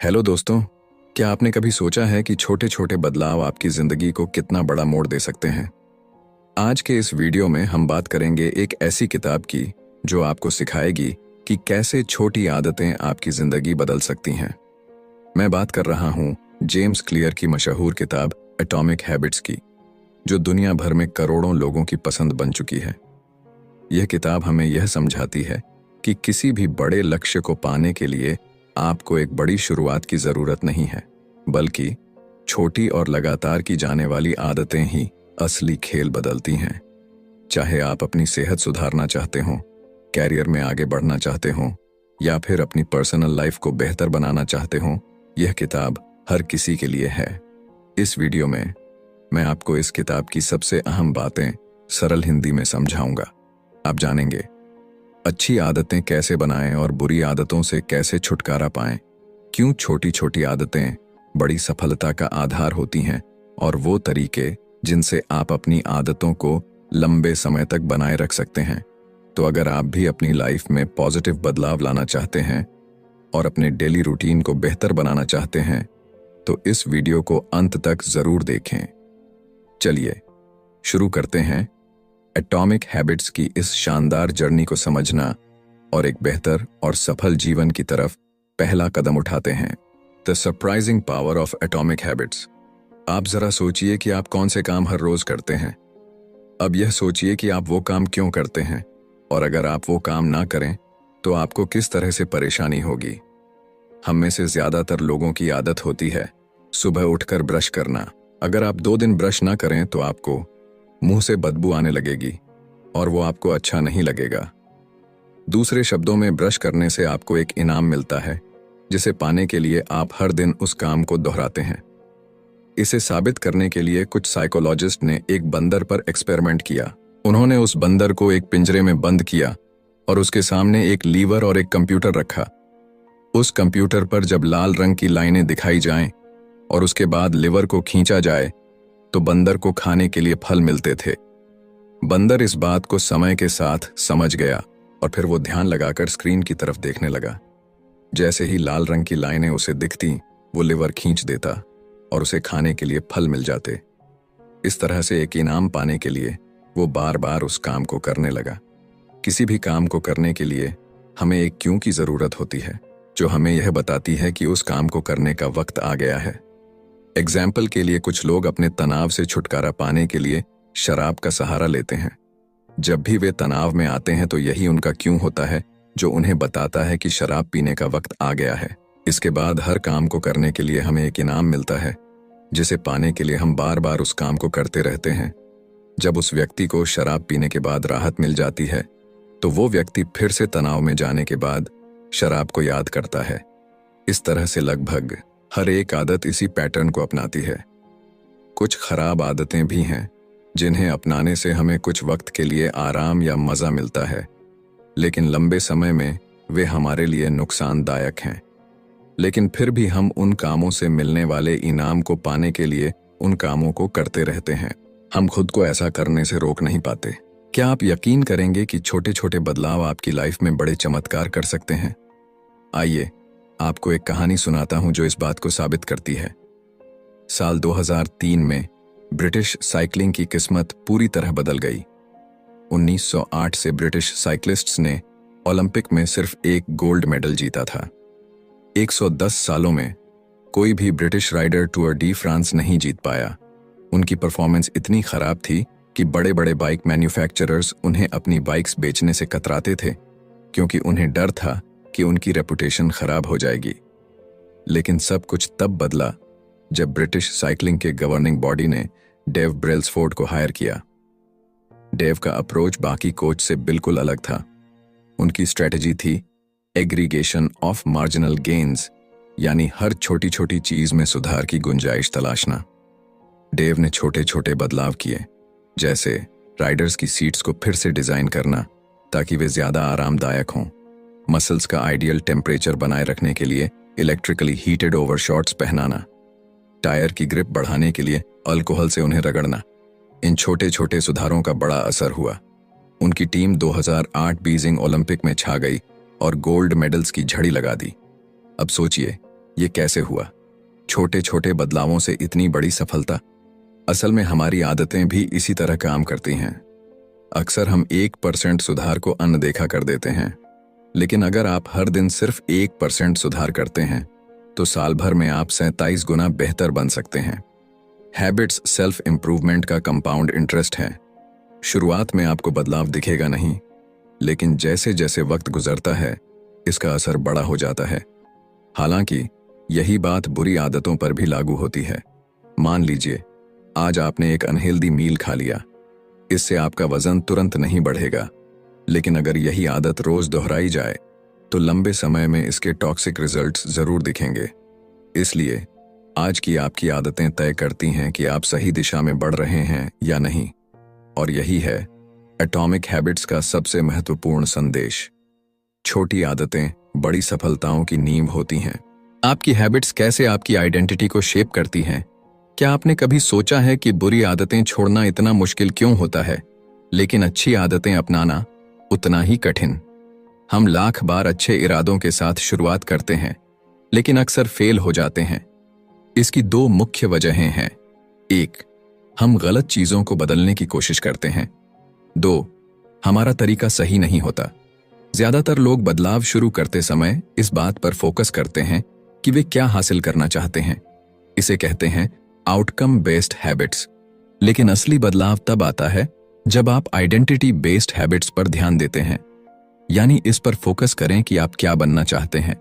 Hello दोस्तों। क्या आपने कभी सोचा है कि छोटे छोटे बदलाव आपकी जिंदगी को कितना बड़ा मोड़ दे सकते हैं? आज के इस वीडियो में हम बात करेंगे एक ऐसी किताब की जो आपको सिखाएगी कि कैसे छोटी आदतें आपकी जिंदगी बदल सकती हैं। मैं बात कर रहा हूं जेम्स क्लियर की मशहूर किताब एटॉमिक हैबिट्स की, जो दुनिया भर में करोड़ों लोगों की पसंद बन चुकी है। यह किताब हमें यह समझाती है कि किसी भी बड़े लक्ष्य को पाने के लिए आपको एक बड़ी शुरुआत की जरूरत नहीं है, बल्कि छोटी और लगातार की जाने वाली आदतें ही असली खेल बदलती हैं। चाहे आप अपनी सेहत सुधारना चाहते हो, कैरियर में आगे बढ़ना चाहते हो, या फिर अपनी पर्सनल लाइफ को बेहतर बनाना चाहते हो, यह किताब हर किसी के लिए है। इस वीडियो में मैं आपको इस किताब की सबसे अहम बातें सरल हिंदी में समझाऊंगा। आप जानेंगे अच्छी आदतें कैसे बनाएं और बुरी आदतों से कैसे छुटकारा पाएं, क्यों छोटी छोटी आदतें बड़ी सफलता का आधार होती हैं, और वो तरीके जिनसे आप अपनी आदतों को लंबे समय तक बनाए रख सकते हैं। तो अगर आप भी अपनी लाइफ में पॉजिटिव बदलाव लाना चाहते हैं और अपने डेली रूटीन को बेहतर बनाना चाहते हैं, तो इस वीडियो को अंत तक जरूर देखें। चलिए शुरू करते हैं एटॉमिक हैबिट्स की इस शानदार जर्नी को समझना और एक बेहतर और सफल जीवन की तरफ पहला कदम उठाते हैं। The surprising power of atomic habits. आप जरा सोचिए कि आप कौन से काम हर रोज करते हैं। अब यह सोचिए कि आप वो काम क्यों करते हैं, और अगर आप वो काम ना करें तो आपको किस तरह से परेशानी होगी। हम में से ज्यादातर लोगों की आदत होती है सुबह उठकर ब्रश करना। अगर आप 2 दिन ब्रश ना करें तो आपको मुंह से बदबू आने लगेगी और वो आपको अच्छा नहीं लगेगा। दूसरे शब्दों में, ब्रश करने से आपको एक इनाम मिलता है जिसे पाने के लिए आप हर दिन उस काम को दोहराते हैं। इसे साबित करने के लिए कुछ साइकोलॉजिस्ट ने एक बंदर पर एक्सपेरिमेंट किया। उन्होंने उस बंदर को एक पिंजरे में बंद किया और उसके सामने एक लीवर और एक कंप्यूटर रखा। उस कंप्यूटर पर जब लाल रंग की लाइनें दिखाई जाएं और उसके बाद लीवर को खींचा जाए तो बंदर को खाने के लिए फल मिलते थे। बंदर इस बात को समय के साथ समझ गया और फिर वो ध्यान लगाकर स्क्रीन की तरफ देखने लगा। जैसे ही लाल रंग की लाइनें उसे दिखती, वो लीवर खींच देता और उसे खाने के लिए फल मिल जाते। इस तरह से एक इनाम पाने के लिए वो बार बार उस काम को करने लगा। किसी भी काम को करने के लिए हमें एक क्यों की जरूरत होती है, जो हमें यह बताती है कि उस काम को करने का वक्त आ गया है। एग्जाम्पल के लिए, कुछ लोग अपने तनाव से छुटकारा पाने के लिए शराब का सहारा लेते हैं। जब भी वे तनाव में आते हैं तो यही उनका क्यों होता है जो उन्हें बताता है कि शराब पीने का वक्त आ गया है। इसके बाद हर काम को करने के लिए हमें एक इनाम मिलता है, जिसे पाने के लिए हम बार बार उस काम को करते रहते हैं। जब उस व्यक्ति को शराब पीने के बाद राहत मिल जाती है तो वो व्यक्ति फिर से तनाव में जाने के बाद शराब को याद करता है। इस तरह से लगभग हर एक आदत इसी पैटर्न को अपनाती है। कुछ खराब आदतें भी हैं जिन्हें अपनाने से हमें कुछ वक्त के लिए आराम या मजा मिलता है, लेकिन लंबे समय में वे हमारे लिए नुकसानदायक हैं। लेकिन फिर भी हम उन कामों से मिलने वाले इनाम को पाने के लिए उन कामों को करते रहते हैं। हम खुद को ऐसा करने से रोक नहीं पाते। क्या आप यकीन करेंगे कि छोटे छोटे बदलाव आपकी लाइफ में बड़े चमत्कार कर सकते हैं? आइए आपको एक कहानी सुनाता हूं जो इस बात को साबित करती है। साल 2003 में ब्रिटिश साइकिलिंग की किस्मत पूरी तरह बदल गई। 1908 से ब्रिटिश साइक्लिस्ट्स ने ओलंपिक में सिर्फ एक गोल्ड मेडल जीता था। 110 सालों में कोई भी British rider Tour de France नहीं जीत पाया। उनकी परफॉर्मेंस इतनी खराब थी कि बड़े बड़े बाइक मैन्युफैक्चरर्स उन्हें अपनी बाइक्स बेचने से कतराते थे, क्योंकि उन्हें डर था कि उनकी रेपुटेशन खराब हो जाएगी। लेकिन सब कुछ तब बदला जब ब्रिटिश साइकिलिंग के गवर्निंग बॉडी ने डेव ब्रेल्सफोर्ड को हायर किया। डेव का अप्रोच बाकी कोच से बिल्कुल अलग था। उनकी स्ट्रेटजी थी एग्रीगेशन ऑफ मार्जिनल गेन्स, यानी हर छोटी छोटी चीज में सुधार की गुंजाइश तलाशना। डेव ने छोटे छोटे बदलाव किए, जैसे राइडर्स की सीट्स को फिर से डिजाइन करना ताकि वे ज्यादा आरामदायक हों, मसल्स का आइडियल टेम्परेचर बनाए रखने के लिए इलेक्ट्रिकली हीटेड ओवरशॉट्स पहनाना, टायर की ग्रिप बढ़ाने के लिए अल्कोहल से उन्हें रगड़ना। इन छोटे छोटे सुधारों का बड़ा असर हुआ। उनकी टीम 2008 बीजिंग ओलंपिक में छा गई और गोल्ड मेडल्स की झड़ी लगा दी। अब सोचिए ये कैसे हुआ? छोटे छोटे बदलावों से इतनी बड़ी सफलता? असल में हमारी आदतें भी इसी तरह काम करती हैं। अक्सर हम 1% सुधार को अनदेखा कर देते हैं, लेकिन अगर आप हर दिन सिर्फ 1% सुधार करते हैं तो साल भर में आप 37 गुना बेहतर बन सकते हैं। हैबिट्स सेल्फ इंप्रूवमेंट का कंपाउंड इंटरेस्ट है। शुरुआत में आपको बदलाव दिखेगा नहीं, लेकिन जैसे जैसे वक्त गुजरता है इसका असर बड़ा हो जाता है। हालांकि यही बात बुरी आदतों पर भी लागू होती है। मान लीजिए आज आपने एक अनहेल्दी मील खा लिया। इससे आपका वजन तुरंत नहीं बढ़ेगा, लेकिन अगर यही आदत रोज दोहराई जाए तो लंबे समय में इसके टॉक्सिक रिजल्ट्स जरूर दिखेंगे। इसलिए आज की आपकी आदतें तय करती हैं कि आप सही दिशा में बढ़ रहे हैं या नहीं। और यही है एटॉमिक हैबिट्स का सबसे महत्वपूर्ण संदेश। छोटी आदतें बड़ी सफलताओं की नींव होती हैं। आपकी हैबिट्स कैसे आपकी आइडेंटिटी को शेप करती हैं? क्या आपने कभी सोचा है कि बुरी आदतें छोड़ना इतना मुश्किल क्यों होता है, लेकिन अच्छी आदतें अपनाना उतना ही कठिन? हम लाख बार अच्छे इरादों के साथ शुरुआत करते हैं, लेकिन अक्सर फेल हो जाते हैं। इसकी दो मुख्य वजहें हैं। एक, हम गलत चीजों को बदलने की कोशिश करते हैं। दो, हमारा तरीका सही नहीं होता। ज्यादातर लोग बदलाव शुरू करते समय इस बात पर फोकस करते हैं कि वे क्या हासिल करना चाहते हैं। इसे कहते हैं आउटकम बेस्ड हैबिट्स। लेकिन असली बदलाव तब आता है जब आप आइडेंटिटी बेस्ड हैबिट्स पर ध्यान देते हैं। यानी इस पर फोकस करें कि आप क्या बनना चाहते हैं।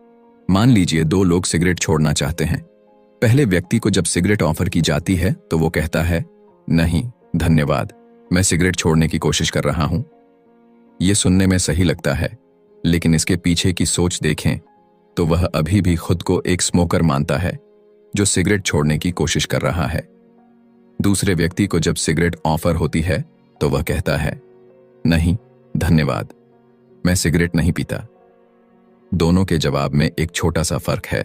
मान लीजिए दो लोग सिगरेट छोड़ना चाहते हैं। पहले व्यक्ति को जब सिगरेट ऑफर की जाती है तो वो कहता है, नहीं धन्यवाद, मैं सिगरेट छोड़ने की कोशिश कर रहा हूं। यह सुनने में सही लगता है, लेकिन इसके पीछे की सोच देखें तो वह अभी भी खुद को एक स्मोकर मानता है जो सिगरेट छोड़ने की कोशिश कर रहा है। दूसरे व्यक्ति को जब सिगरेट ऑफर होती है तो वह कहता है, नहीं धन्यवाद, मैं सिगरेट नहीं पीता। दोनों के जवाब में एक छोटा सा फर्क है,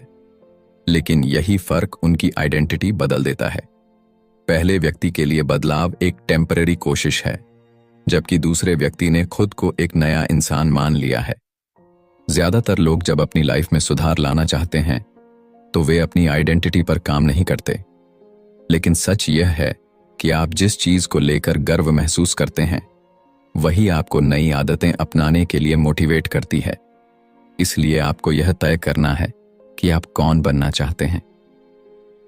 लेकिन यही फर्क उनकी आइडेंटिटी बदल देता है। पहले व्यक्ति के लिए बदलाव एक टेम्पररी कोशिश है, जबकि दूसरे व्यक्ति ने खुद को एक नया इंसान मान लिया है। ज्यादातर लोग जब अपनी लाइफ में सुधार लाना चाहते हैं तो वे अपनी आइडेंटिटी पर काम नहीं करते। लेकिन सच यह है कि आप जिस चीज को लेकर गर्व महसूस करते हैं वही आपको नई आदतें अपनाने के लिए मोटिवेट करती है। इसलिए आपको यह तय करना है कि आप कौन बनना चाहते हैं।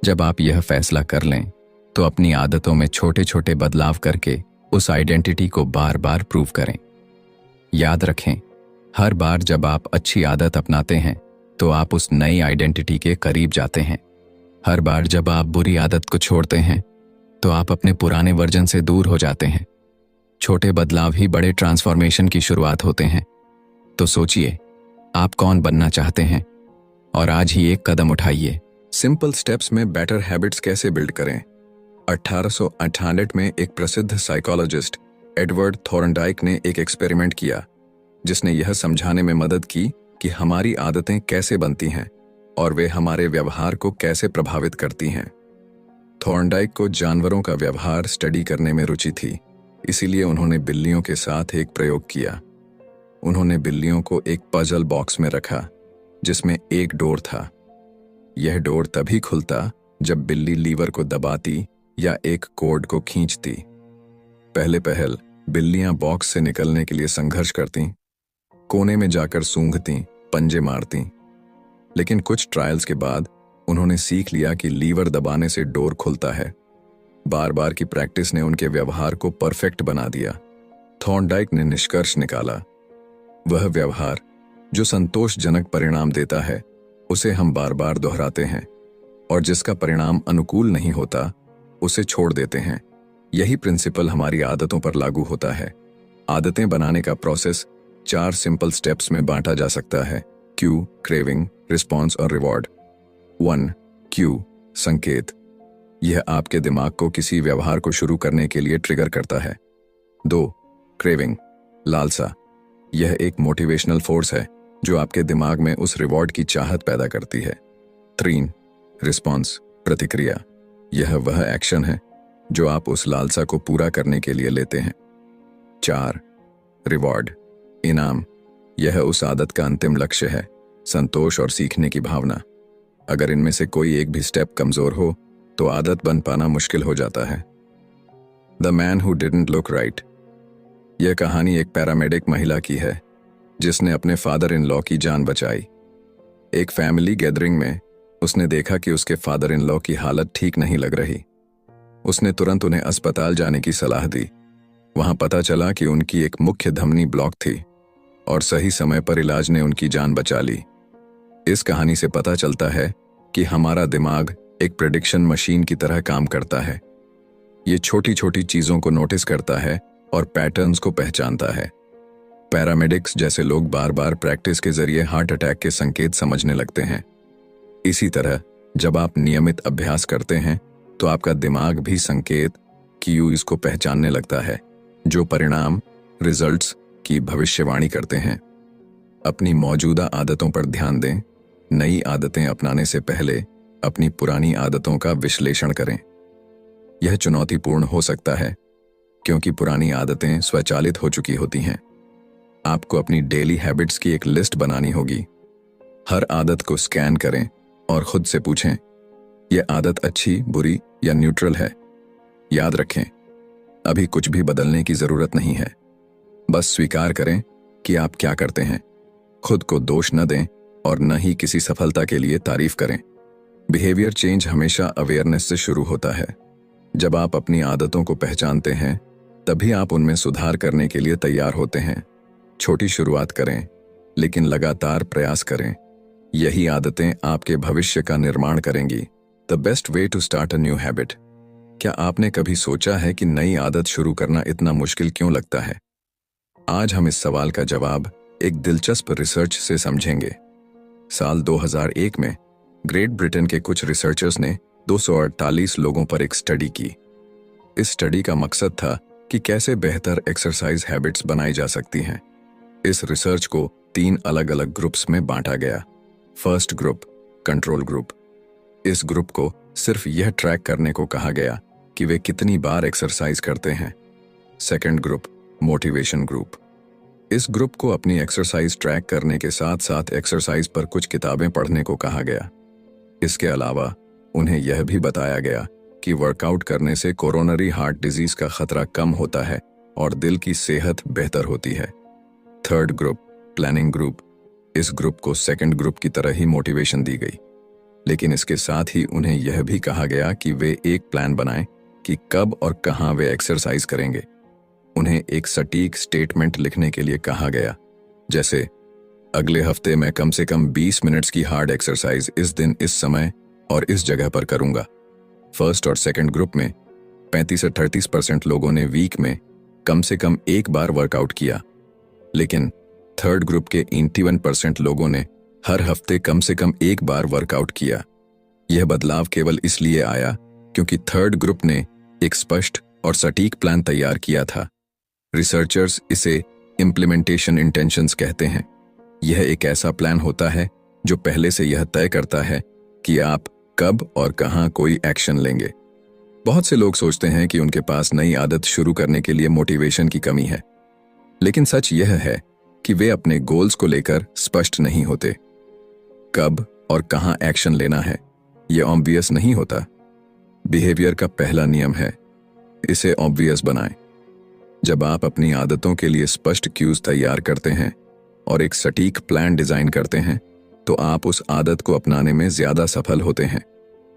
जब आप यह फैसला कर लें तो अपनी आदतों में छोटे छोटे बदलाव करके उस आइडेंटिटी को बार बार प्रूव करें। याद रखें, हर बार जब आप अच्छी आदत अपनाते हैं तो आप उस नई आइडेंटिटी के करीब जाते हैं। हर बार जब आप बुरी आदत को छोड़ते हैं तो आप अपने पुराने वर्जन से दूर हो जाते हैं। छोटे बदलाव ही बड़े ट्रांसफॉर्मेशन की शुरुआत होते हैं। तो सोचिए, आप कौन बनना चाहते हैं और आज ही एक कदम उठाइए। सिंपल स्टेप्स में बेटर हैबिट्स कैसे बिल्ड करें? 1868 में एक प्रसिद्ध साइकोलॉजिस्ट एडवर्ड थॉर्नडाइक ने एक एक्सपेरिमेंट किया जिसने यह समझाने में मदद की कि हमारी आदतें कैसे बनती हैं और वे हमारे व्यवहार को कैसे प्रभावित करती हैं। थॉर्नडाइक को जानवरों का व्यवहार स्टडी करने में रुचि थी, इसीलिए उन्होंने बिल्लियों के साथ एक प्रयोग किया। उन्होंने बिल्लियों को एक पजल बॉक्स में रखा जिसमें एक डोर था। यह डोर तभी खुलता जब बिल्ली लीवर को दबाती या एक कोड को खींचती। पहले पहल बिल्लियां बॉक्स से निकलने के लिए संघर्ष करती, कोने में जाकर सूंघती, पंजे मारती। लेकिन कुछ ट्रायल्स के बाद उन्होंने सीख लिया कि लीवर दबाने से डोर खुलता है। बार बार की प्रैक्टिस ने उनके व्यवहार को परफेक्ट बना दिया। थॉर्नडाइक ने निष्कर्ष निकाला, वह व्यवहार जो संतोषजनक परिणाम देता है उसे हम बार बार दोहराते हैं, और जिसका परिणाम अनुकूल नहीं होता उसे छोड़ देते हैं। यही प्रिंसिपल हमारी आदतों पर लागू होता है। आदतें बनाने का प्रोसेस 4 सिंपल स्टेप्स में बांटा जा सकता है: क्यू, क्रेविंग, रिस्पॉन्स और रिवॉर्ड। 1. क्यू, संकेत। यह आपके दिमाग को किसी व्यवहार को शुरू करने के लिए ट्रिगर करता है। 2. क्रेविंग, लालसा। यह एक मोटिवेशनल फोर्स है जो आपके दिमाग में उस रिवॉर्ड की चाहत पैदा करती है। 3. रिस्पॉन्स, प्रतिक्रिया। यह वह एक्शन है जो आप उस लालसा को पूरा करने के लिए लेते हैं। 4. रिवॉर्ड, इनाम। यह उस आदत का अंतिम लक्ष्य है, संतोष और सीखने की भावना। अगर इनमें से कोई एक भी स्टेप कमजोर हो तो आदत बन पाना मुश्किल हो जाता है। The man who didn't look right. यह कहानी एक पैरामेडिक महिला की है जिसने अपने फादर इन लॉ की जान बचाई। एक फैमिली गैदरिंग में उसने देखा कि उसके फादर इन लॉ की हालत ठीक नहीं लग रही। उसने तुरंत उन्हें अस्पताल जाने की सलाह दी। वहां पता चला कि उनकी एक मुख्य धमनी ब्लॉक थी और सही समय पर इलाज ने उनकी जान बचा ली। इस कहानी से पता चलता है कि हमारा दिमाग एक प्रेडिक्शन मशीन की तरह काम करता है। ये छोटी छोटी चीजों को नोटिस करता है और पैटर्न्स को पहचानता है। पैरामेडिक्स जैसे लोग बार बार प्रैक्टिस के जरिए हार्ट अटैक के संकेत समझने लगते हैं। इसी तरह जब आप नियमित अभ्यास करते हैं तो आपका दिमाग भी संकेत क्यूज को पहचानने लगता है जो परिणाम रिजल्ट्स की भविष्यवाणी करते हैं। अपनी मौजूदा आदतों पर ध्यान दें। नई आदतें अपनाने से पहले अपनी पुरानी आदतों का विश्लेषण करें। यह चुनौतीपूर्ण हो सकता है क्योंकि पुरानी आदतें स्वचालित हो चुकी होती हैं। आपको अपनी डेली हैबिट्स की एक लिस्ट बनानी होगी। हर आदत को स्कैन करें और खुद से पूछें, यह आदत अच्छी, बुरी या न्यूट्रल है। याद रखें, अभी कुछ भी बदलने की जरूरत नहीं है। बस स्वीकार करें कि आप क्या करते हैं। खुद को दोष न दें और न ही किसी सफलता के लिए तारीफ करें। बिहेवियर चेंज हमेशा अवेयरनेस से शुरू होता है। जब आप अपनी आदतों को पहचानते हैं तभी आप उनमें सुधार करने के लिए तैयार होते हैं। छोटी शुरुआत करें लेकिन लगातार प्रयास करें। यही आदतें आपके भविष्य का निर्माण करेंगी। The best way to start a new habit. क्या आपने कभी सोचा है कि नई आदत शुरू करना इतना मुश्किल क्यों लगता है? आज हम इस सवाल का जवाब एक दिलचस्प रिसर्च से समझेंगे। साल 2001 में ग्रेट ब्रिटेन के कुछ रिसर्चर्स ने 248 लोगों पर एक स्टडी की। इस स्टडी का मकसद था कि कैसे बेहतर एक्सरसाइज हैबिट्स बनाई जा सकती हैं। इस रिसर्च को 3 अलग अलग ग्रुप्स में बांटा गया। First group, control group. इस ग्रुप को सिर्फ यह ट्रैक करने को कहा गया कि वे कितनी बार एक्सरसाइज करते हैं। Second group, motivation group. इस ग्रुप को अपनी एक्सरसाइज ट्रैक करने के साथ साथ एक्सरसाइज पर कुछ किताबें पढ़ने को कहा गया। इसके अलावा उन्हें यह भी बताया गया कि वर्कआउट करने से कोरोनरी हार्ट डिजीज का खतरा कम होता है और दिल की सेहत बेहतर होती है। Third group, planning group. इस ग्रुप को सेकंड ग्रुप की तरह ही मोटिवेशन दी गई, लेकिन इसके साथ ही उन्हें यह भी कहा गया कि वे एक प्लान बनाएं कि कब और कहां वे एक्सरसाइज करेंगे। उन्हें एक सटीक स्टेटमेंट लिखने के लिए कहा गया, जैसे अगले हफ्ते मैं कम से कम 20 मिनट्स की हार्ड एक्सरसाइज इस दिन, इस समय और इस जगह पर करूंगा। फर्स्ट और सेकंड ग्रुप में 35 से 38% लोगों ने वीक में कम से कम एक बार वर्कआउट किया, लेकिन थर्ड ग्रुप के 81% लोगों ने हर हफ्ते कम से कम एक बार वर्कआउट किया। यह बदलाव केवल इसलिए आया क्योंकि थर्ड ग्रुप ने एक स्पष्ट और सटीक प्लान तैयार किया था। रिसर्चर्स इसे इम्प्लीमेंटेशन इंटेंशंस कहते हैं। यह एक ऐसा प्लान होता है जो पहले से यह तय करता है कि आप कब और कहां कोई एक्शन लेंगे। बहुत से लोग सोचते हैं कि उनके पास नई आदत शुरू करने के लिए मोटिवेशन की कमी है, लेकिन सच यह है कि वे अपने गोल्स को लेकर स्पष्ट नहीं होते। कब और कहां एक्शन लेना है यह ऑब्वियस नहीं होता। बिहेवियर का पहला नियम है, इसे ऑब्वियस बनाएं। जब आप अपनी आदतों के लिए स्पष्ट क्यूज तैयार करते हैं और एक सटीक प्लान डिजाइन करते हैं तो आप उस आदत को अपनाने में ज्यादा सफल होते हैं।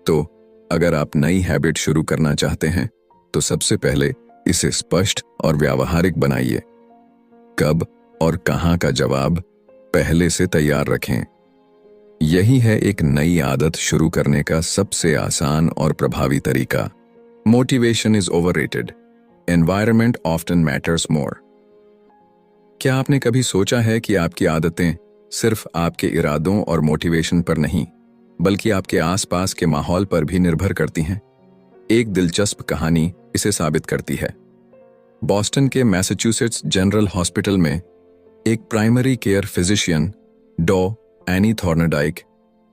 तो अगर आप नई हैबिट शुरू करना चाहते हैं तो सबसे पहले इसे स्पष्ट और व्यावहारिक बनाइए। कब और कहां का जवाब पहले से तैयार रखें। यही है एक नई आदत शुरू करने का सबसे आसान और प्रभावी तरीका। Motivation is overrated, environment often matters more. क्या आपने कभी सोचा है कि आपकी आदतें सिर्फ आपके इरादों और मोटिवेशन पर नहीं, बल्कि आपके आसपास के माहौल पर भी निर्भर करती हैं? एक दिलचस्प कहानी इसे साबित करती है। बॉस्टन के मैसाचुसेट्स जनरल हॉस्पिटल में एक प्राइमरी केयर फिजिशियन डॉ एनी थॉर्नडाइक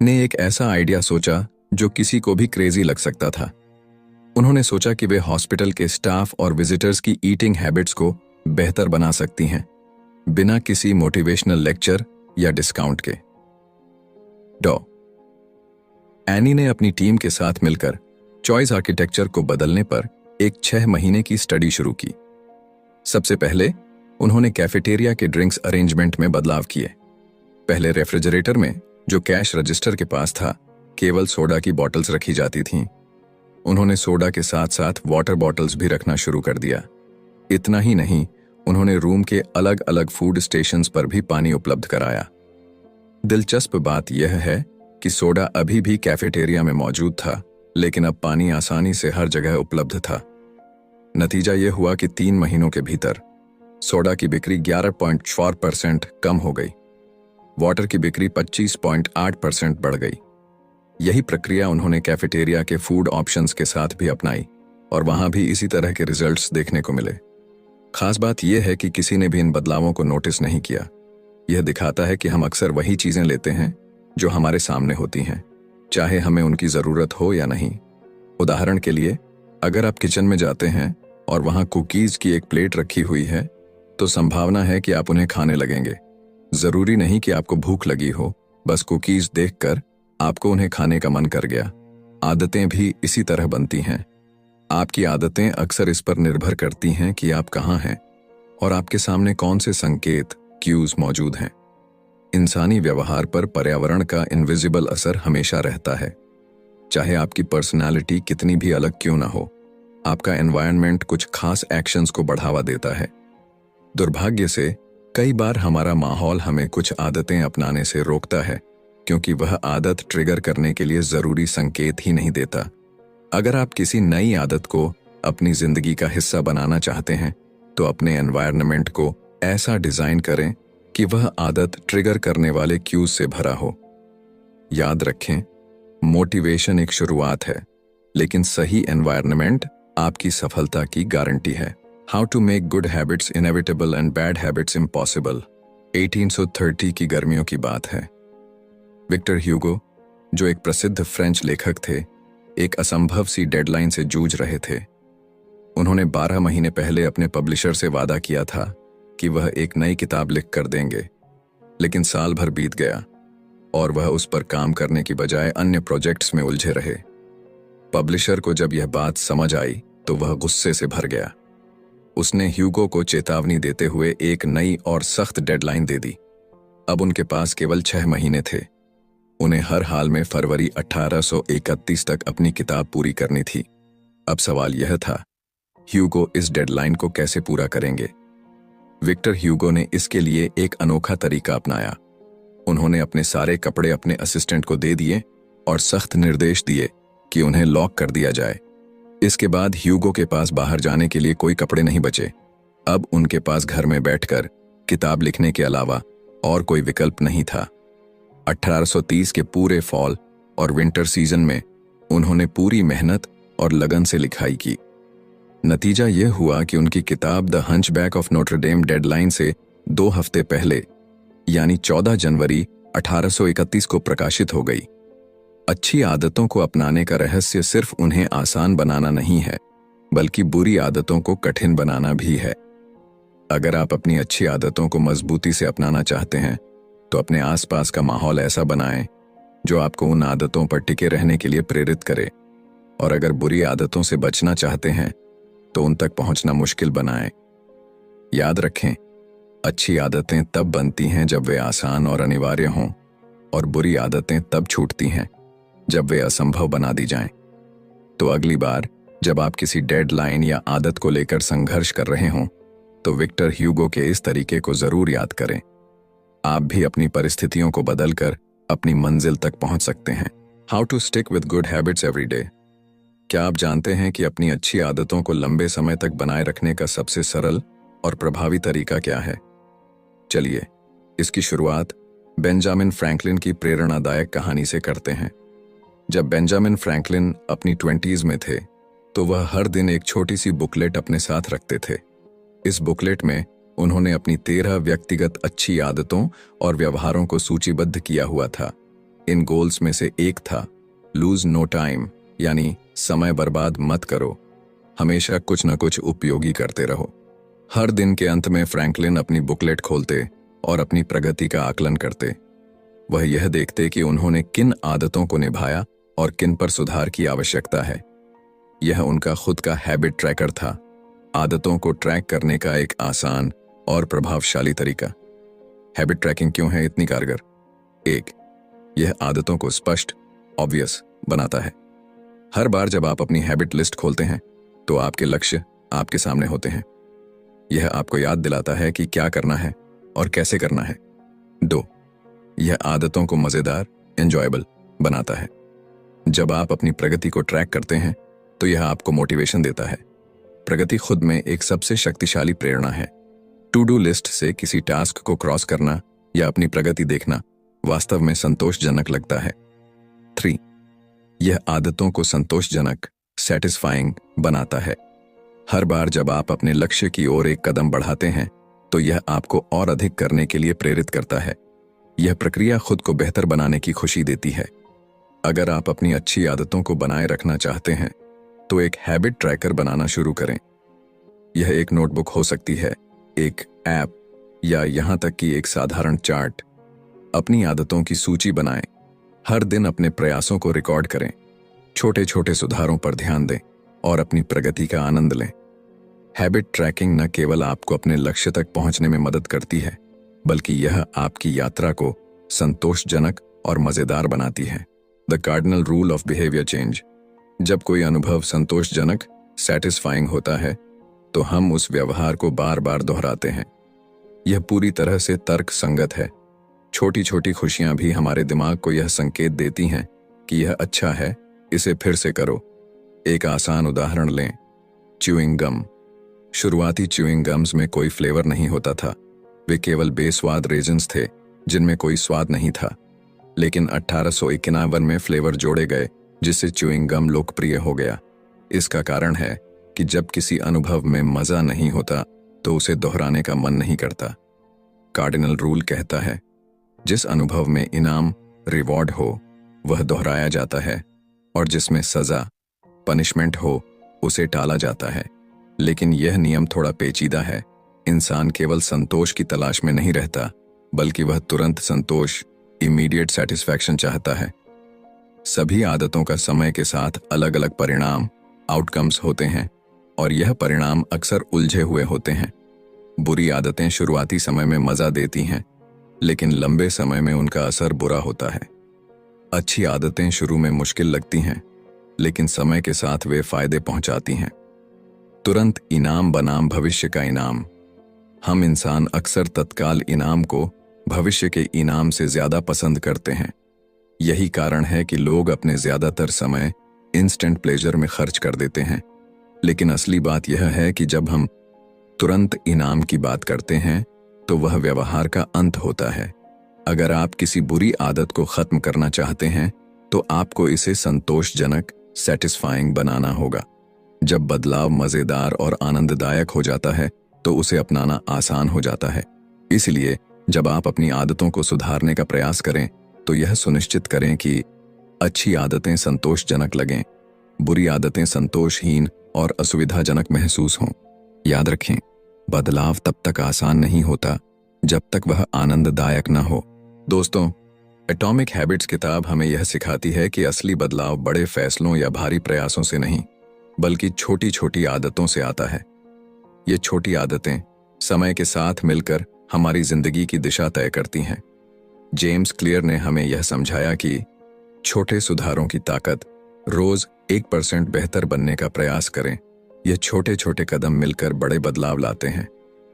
ने एक ऐसा आइडिया सोचा जो किसी को भी क्रेजी लग सकता था। उन्होंने सोचा कि वे हॉस्पिटल के स्टाफ और विजिटर्स की ईटिंग हैबिट्स को बेहतर बना सकती हैं, बिना किसी मोटिवेशनल लेक्चर या डिस्काउंट के। डॉ एनी ने अपनी टीम के साथ मिलकर चॉइस आर्किटेक्चर को बदलने पर एक 6 महीने की स्टडी शुरू की। सबसे पहले उन्होंने कैफेटेरिया के ड्रिंक्स अरेंजमेंट में बदलाव किए। पहले रेफ्रिजरेटर में, जो कैश रजिस्टर के पास था, केवल सोडा की बॉटल्स रखी जाती थीं। उन्होंने सोडा के साथ साथ वाटर बॉटल्स भी रखना शुरू कर दिया। इतना ही नहीं, उन्होंने रूम के अलग अलग फूड स्टेशंस पर भी पानी उपलब्ध कराया। दिलचस्प बात यह है कि सोडा अभी भी कैफेटेरिया में मौजूद था, लेकिन अब पानी आसानी से हर जगह उपलब्ध था। नतीजा यह हुआ कि 3 महीनों के भीतर सोडा की बिक्री 11.4% कम हो गई। वाटर की बिक्री 25.8% बढ़ गई। यही प्रक्रिया उन्होंने कैफेटेरिया के फूड ऑप्शंस के साथ भी अपनाई और वहां भी इसी तरह के रिजल्ट्स देखने को मिले। खास बात यह है कि किसी ने भी इन बदलावों को नोटिस नहीं किया। यह दिखाता है कि हम अक्सर वही चीजें लेते हैं जो हमारे सामने होती हैं, चाहे हमें उनकी जरूरत हो या नहीं। उदाहरण के लिए, अगर आप किचन में जाते हैं और वहां कुकीज की एक प्लेट रखी हुई है, तो संभावना है कि आप उन्हें खाने लगेंगे। जरूरी नहीं कि आपको भूख लगी हो, बस कुकीज देखकर आपको उन्हें खाने का मन कर गया। आदतें भी इसी तरह बनती हैं। आपकी आदतें अक्सर इस पर निर्भर करती हैं कि आप कहाँ हैं और आपके सामने कौन से संकेत, क्यूज मौजूद हैं। इंसानी व्यवहार पर पर्यावरण का इनविजिबल असर हमेशा रहता है। चाहे आपकी पर्सनालिटी कितनी भी अलग क्यों ना हो, आपका एनवायरनमेंट कुछ खास एक्शंस को बढ़ावा देता है। दुर्भाग्य से कई बार हमारा माहौल हमें कुछ आदतें अपनाने से रोकता है, क्योंकि वह आदत ट्रिगर करने के लिए जरूरी संकेत ही नहीं देता। अगर आप किसी नई आदत को अपनी जिंदगी का हिस्सा बनाना चाहते हैं, तो अपने एनवायरनमेंट को ऐसा डिजाइन करें कि वह आदत ट्रिगर करने वाले क्यूज से भरा हो। याद रखें, मोटिवेशन एक शुरुआत है, लेकिन सही एनवायरनमेंट आपकी सफलता की गारंटी है। How to make good habits inevitable and bad habits impossible. 1830 की गर्मियों की बात है। विक्टर ह्यूगो, जो एक प्रसिद्ध फ्रेंच लेखक थे, एक असंभव सी डेडलाइन से जूझ रहे थे। उन्होंने 12 महीने पहले अपने पब्लिशर से वादा किया था कि वह एक नई किताब लिख कर देंगे, लेकिन साल भर बीत गया और वह उस पर काम करने की बजाय अन्य प्रोजेक्ट्स में उलझे रहे। पब्लिशर को जब यह बात समझ आई तो वह गुस्से से भर गया। उसने ह्यूगो को चेतावनी देते हुए एक नई और सख्त डेडलाइन दे दी। अब उनके पास केवल 6 महीने थे। उन्हें हर हाल में फरवरी 1831 तक अपनी किताब पूरी करनी थी। अब सवाल यह था, ह्यूगो इस डेडलाइन को कैसे पूरा करेंगे? विक्टर ह्यूगो ने इसके लिए एक अनोखा तरीका अपनाया। उन्होंने अपने सारे कपड़े अपने असिस्टेंट को दे दिए और सख्त निर्देश दिए कि उन्हें लॉक कर दिया जाए। इसके बाद ह्यूगो के पास बाहर जाने के लिए कोई कपड़े नहीं बचे। अब उनके पास घर में बैठकर किताब लिखने के अलावा और कोई विकल्प नहीं था। 1830 के पूरे फॉल और विंटर सीजन में उन्होंने पूरी मेहनत और लगन से लिखाई की। नतीजा यह हुआ कि उनकी किताब द हंचबैक ऑफ नोट्रडेम डेडलाइन से 2 हफ्ते पहले, यानी 14 जनवरी 1831 को प्रकाशित हो गई। अच्छी आदतों को अपनाने का रहस्य सिर्फ उन्हें आसान बनाना नहीं है, बल्कि बुरी आदतों को कठिन बनाना भी है। अगर आप अपनी अच्छी आदतों को मजबूती से अपनाना चाहते हैं, तो अपने आसपास का माहौल ऐसा बनाएं जो आपको उन आदतों पर टिके रहने के लिए प्रेरित करे। और अगर बुरी आदतों से बचना चाहते हैं, तो उन तक पहुंचना मुश्किल बनाएं। याद रखें, अच्छी आदतें तब बनती हैं जब वे आसान और अनिवार्य हों, और बुरी आदतें तब छूटती हैं जब वे असंभव बना दी जाएं। तो अगली बार जब आप किसी डेडलाइन या आदत को लेकर संघर्ष कर रहे हों, तो विक्टर ह्यूगो के इस तरीके को जरूर याद करें। आप भी अपनी परिस्थितियों को बदलकर अपनी मंजिल तक पहुंच सकते हैं। How to stick with good habits every day. क्या आप जानते हैं कि अपनी अच्छी आदतों को लंबे समय तक बनाए रखने का सबसे सरल और प्रभावी तरीका क्या है? चलिए, इसकी शुरुआत बेंजामिन फ्रैंकलिन की प्रेरणादायक कहानी से करते हैं। जब बेंजामिन फ्रैंकलिन अपनी 20s में थे, तो वह हर दिन एक छोटी सी बुकलेट अपने साथ रखते थे। इस बुकलेट में उन्होंने अपनी 13 व्यक्तिगत अच्छी आदतों और व्यवहारों को सूचीबद्ध किया हुआ था। इन गोल्स में से एक था लूज नो टाइम, यानी समय बर्बाद मत करो, हमेशा कुछ न कुछ उपयोगी करते रहो। हर दिन के अंत में फ्रैंकलिन अपनी बुकलेट खोलते और अपनी प्रगति का आकलन करते। वह यह देखते कि उन्होंने किन आदतों को निभाया और किन पर सुधार की आवश्यकता है। यह उनका खुद का हैबिट ट्रैकर था, आदतों को ट्रैक करने का एक आसान और प्रभावशाली तरीका। हैबिट ट्रैकिंग क्यों है इतनी कारगर? 1. यह आदतों को स्पष्ट, ऑब्वियस बनाता है। हर बार जब आप अपनी हैबिट लिस्ट खोलते हैं तो आपके लक्ष्य आपके सामने होते हैं। यह आपको याद दिलाता है कि क्या करना है और कैसे करना है। 2. यह आदतों को मजेदार, एंजॉयबल बनाता है। जब आप अपनी प्रगति को ट्रैक करते हैं तो यह आपको मोटिवेशन देता है। प्रगति खुद में एक सबसे शक्तिशाली प्रेरणा है। टू डू लिस्ट से किसी टास्क को क्रॉस करना या अपनी प्रगति देखना वास्तव में संतोषजनक लगता है। 3. यह आदतों को संतोषजनक, सेटिस्फाइंग बनाता है। हर बार जब आप अपने लक्ष्य की ओर एक कदम बढ़ाते हैं तो यह आपको और अधिक करने के लिए प्रेरित करता है। यह प्रक्रिया खुद को बेहतर बनाने की खुशी देती है। अगर आप अपनी अच्छी आदतों को बनाए रखना चाहते हैं तो एक हैबिट ट्रैकर बनाना शुरू करें। यह एक नोटबुक हो सकती है, एक ऐप, या यहां तक कि एक साधारण चार्ट। अपनी आदतों की सूची बनाएं। हर दिन अपने प्रयासों को रिकॉर्ड करें। छोटे छोटे सुधारों पर ध्यान दें और अपनी प्रगति का आनंद लें। हैबिट ट्रैकिंग न केवल आपको अपने लक्ष्य तक पहुंचने में मदद करती है, बल्कि यह आपकी यात्रा को संतोषजनक और मजेदार बनाती है। The cardinal rule of behaviour change. जब कोई अनुभव संतोषजनक, सेटिस्फाइंग होता है तो हम उस व्यवहार को बार बार दोहराते हैं। यह पूरी तरह से तर्क संगत है। छोटी छोटी खुशियां भी हमारे दिमाग को यह संकेत देती हैं कि यह अच्छा है, इसे फिर से करो। एक आसान उदाहरण लें, च्यूइंग गम। शुरुआती च्यूइंग गम्स में कोई फ्लेवर नहीं होता था। वे केवल बेस्वाद रेजिन्स थे जिनमें कोई स्वाद नहीं था। लेकिन 1891 में फ्लेवर जोड़े गए जिससे च्यूइंग गम लोकप्रिय हो गया। इसका कारण है कि जब किसी अनुभव में मजा नहीं होता तो उसे दोहराने का मन नहीं करता। कार्डिनल रूल कहता है, जिस अनुभव में इनाम, रिवॉर्ड हो वह दोहराया जाता है, और जिसमें सजा, पनिशमेंट हो उसे टाला जाता है। लेकिन यह नियम थोड़ा पेचीदा है। इंसान केवल संतोष की तलाश में नहीं रहता, बल्कि वह तुरंत संतोष, इमीडिएट सेटिस्फैक्शन चाहता है। सभी आदतों का समय के साथ अलग अलग परिणाम, आउटकम्स होते हैं, और यह परिणाम अक्सर उलझे हुए होते हैं। बुरी आदतें शुरुआती समय में मजा देती हैं, लेकिन लंबे समय में उनका असर बुरा होता है। अच्छी आदतें शुरू में मुश्किल लगती हैं, लेकिन समय के साथ वे फायदे पहुंचाती हैं। तुरंत इनाम बनाम भविष्य का इनाम। हम इंसान अक्सर तत्काल इनाम को भविष्य के इनाम से ज्यादा पसंद करते हैं। यही कारण है कि लोग अपने ज्यादातर समय इंस्टेंट प्लेजर में खर्च कर देते हैं। लेकिन असली बात यह है कि जब हम तुरंत इनाम की बात करते हैं तो वह व्यवहार का अंत होता है। अगर आप किसी बुरी आदत को खत्म करना चाहते हैं तो आपको इसे संतोषजनक, सेटिस्फाइंग बनाना होगा। जब बदलाव मजेदार और आनंददायक हो जाता है तो उसे अपनाना आसान हो जाता है। इसलिए जब आप अपनी आदतों को सुधारने का प्रयास करें तो यह सुनिश्चित करें कि अच्छी आदतें संतोषजनक लगें, बुरी आदतें संतोषहीन और असुविधाजनक महसूस हों। याद रखें, बदलाव तब तक आसान नहीं होता जब तक वह आनंददायक न हो। दोस्तों, एटॉमिक हैबिट्स किताब हमें यह सिखाती है कि असली बदलाव बड़े फैसलों या भारी प्रयासों से नहीं, बल्कि छोटी छोटी आदतों से आता है। ये छोटी आदतें समय के साथ मिलकर हमारी जिंदगी की दिशा तय करती हैं। जेम्स क्लियर ने हमें यह समझाया कि छोटे सुधारों की ताकत। रोज 1% बेहतर बनने का प्रयास करें। यह छोटे छोटे कदम मिलकर बड़े बदलाव लाते हैं।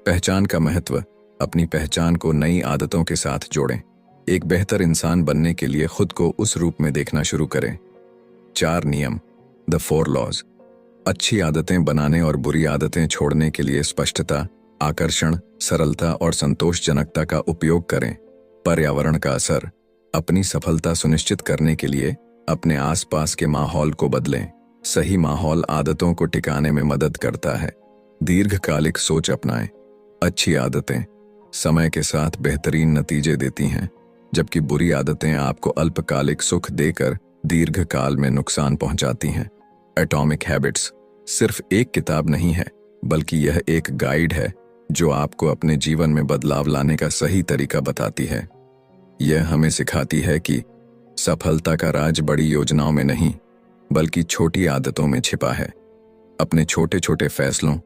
पहचान का महत्व। अपनी पहचान को नई आदतों के साथ जोड़ें। एक बेहतर इंसान बनने के लिए खुद को उस रूप में देखना शुरू करें। 4 नियम, द 4 लॉज। अच्छी आदतें बनाने और बुरी आदतें छोड़ने के लिए स्पष्टता, आकर्षण, सरलता और संतोषजनकता का उपयोग करें। पर्यावरण का असर। अपनी सफलता सुनिश्चित करने के लिए अपने आसपास के माहौल को बदलें। सही माहौल आदतों को टिकाने में मदद करता है। दीर्घकालिक सोच अपनाएं। अच्छी आदतें समय के साथ बेहतरीन नतीजे देती हैं, जबकि बुरी आदतें आपको अल्पकालिक सुख देकर दीर्घकाल में नुकसान पहुंचाती हैं। एटॉमिक हैबिट्स सिर्फ एक किताब नहीं है, बल्कि यह एक गाइड है जो आपको अपने जीवन में बदलाव लाने का सही तरीका बताती है। यह हमें सिखाती है कि सफलता का राज बड़ी योजनाओं में नहीं, बल्कि छोटी आदतों में छिपा है। अपने छोटे छोटे फैसलों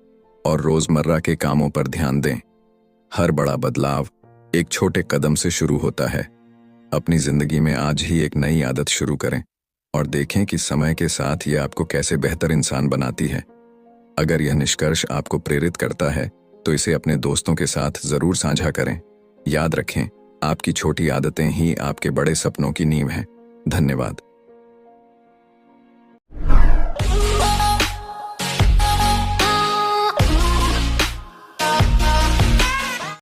और रोजमर्रा के कामों पर ध्यान दें। हर बड़ा बदलाव एक छोटे कदम से शुरू होता है। अपनी जिंदगी में आज ही एक नई आदत शुरू करें और देखें कि समय के साथ यह आपको कैसे बेहतर इंसान बनाती है। अगर यह निष्कर्ष आपको प्रेरित करता है तो इसे अपने दोस्तों के साथ जरूर साझा करें। याद रखें, आपकी छोटी आदतें ही आपके बड़े सपनों की नींव हैं। धन्यवाद।